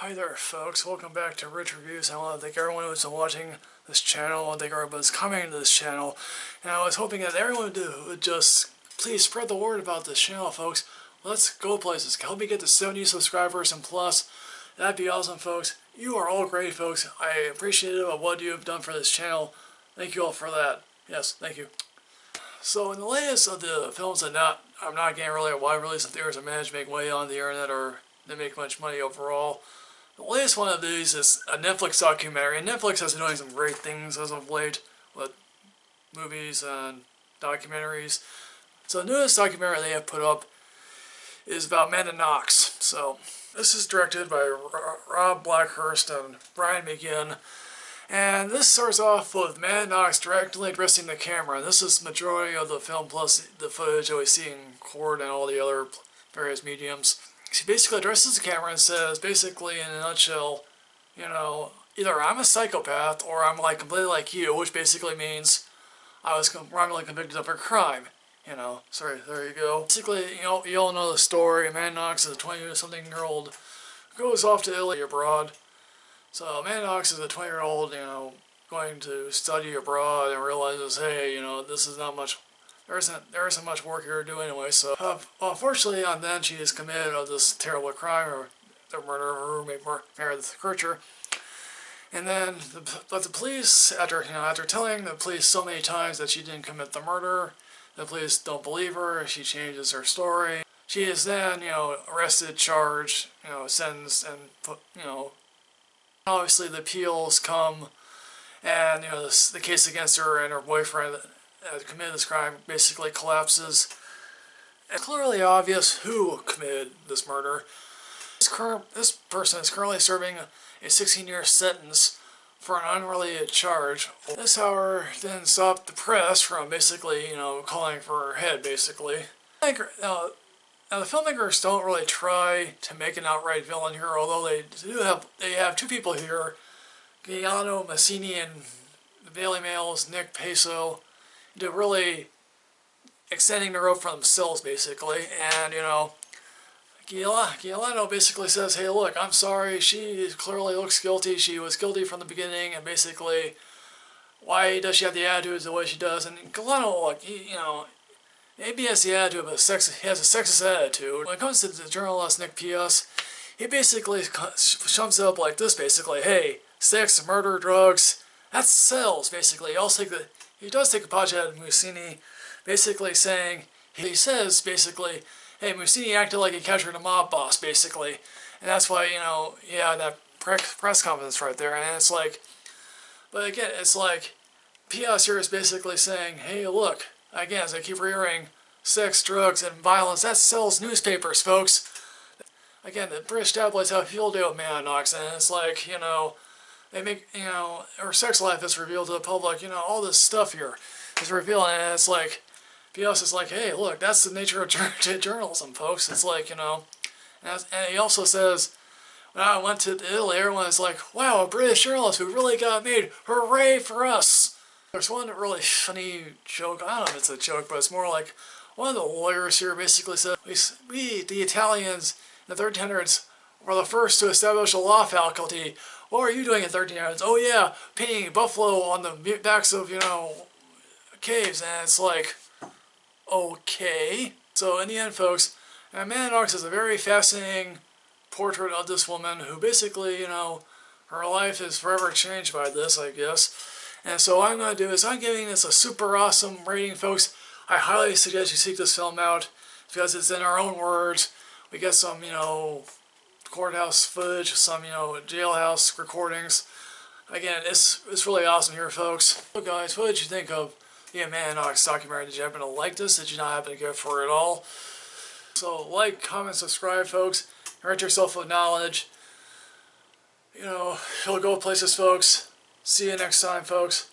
Hi there folks, welcome back to Rich Reviews. I want to thank everyone who's been watching this channel. I want to thank everyone who's coming to this channel. And I was hoping that everyone would just please spread the word about this channel, folks. Let's go places. Help me get to 70 subscribers and plus. That'd be awesome, folks. You are all great, folks. I appreciate it about what you have done for this channel. Thank you all for that. Yes, thank you. So in the latest of the films that I'm not getting really a wide release of theaters that managed to make way on the internet or they make much money overall. The latest one of these is a Netflix documentary, and Netflix has been doing some great things as of late with movies and documentaries. So the newest documentary they have put up is about Knox. So this is directed by Rob Blackhurst and Brian McGinn. And this starts off with Knox directly addressing the camera. And this is the majority of the film plus the footage that we see in court and all the other various mediums. She basically addresses the camera and says, basically in a nutshell, you know, either I'm a psychopath or I'm like completely like you, which basically means I was wrongly convicted of a crime. You know, sorry, there you go. Basically, you all know the story. Knox is a 20-something-year-old who goes off to Italy abroad. So Knox is a 20-year-old, going to study abroad and realizes, hey, this is not much. There isn't much work here to do anyway. So unfortunately, then she is committed of this terrible crime or the murder of her roommate Meredith Kircher. And then, but the police, after telling the police so many times that she didn't commit the murder, the police don't believe her. She changes her story. She is then, arrested, charged, sentenced, and put, obviously the appeals come, and the case against her and her boyfriend that committed this crime basically collapses. It's clearly obvious who committed this murder. This person is currently serving a 16-year sentence for an unrelated charge. This, however, didn't stop the press from basically, calling for her head, basically. Now, the filmmakers don't really try to make an outright villain here, although they have two people here, Giuliano Massini and the Daily Mail's Nick Peso, to really extending the rope for themselves, basically. And, Giuliano basically says, hey, look, I'm sorry, she clearly looks guilty. She was guilty from the beginning, and basically, why does she have the attitude the way she does? And Giuliano, like, maybe he has the attitude, but he has a sexist attitude. When it comes to the journalist Nick P.S., he basically sums it up like this, basically, hey, sex, murder, drugs, that sells, basically. He does take a punch at Mussini, basically saying, he says, basically, hey, Mussini acted like he captured a mob boss, basically. And that's why, that press conference right there. And it's like, but again, it's like, P.S. here is basically saying, hey, look, again, as I keep reiterating, sex, drugs, and violence, that sells newspapers, folks. Again, the British tabloids have a field day with Knox, and it's like, they make, her sex life is revealed to the public, all this stuff here is revealed, and it's like, P.S. is like, hey, look, that's the nature of journalism, folks. It's like, and he also says, when I went to Italy, everyone is like, wow, a British journalist who really got made, hooray for us. There's one really funny joke, I don't know if it's a joke, but it's more like, one of the lawyers here basically said, we, the Italians in the 1300s, were the first to establish a law faculty. What were you doing in 1300s? Oh yeah, painting buffalo on the backs of, caves. And it's like, okay. So in the end, folks, Knox is a very fascinating portrait of this woman who basically, her life is forever changed by this, I guess. And so what I'm going to do is I'm giving this a super awesome rating, folks. I highly suggest you seek this film out because it's in our own words. We get some, courthouse footage, some, jailhouse recordings. Again, it's really awesome here, folks. So guys, what did you think of the Knox documentary? Did you happen to like this? Did you not happen to go for it at all? So like, comment, subscribe, folks. Enrich yourself with knowledge. You'll go places, folks. See you next time, folks.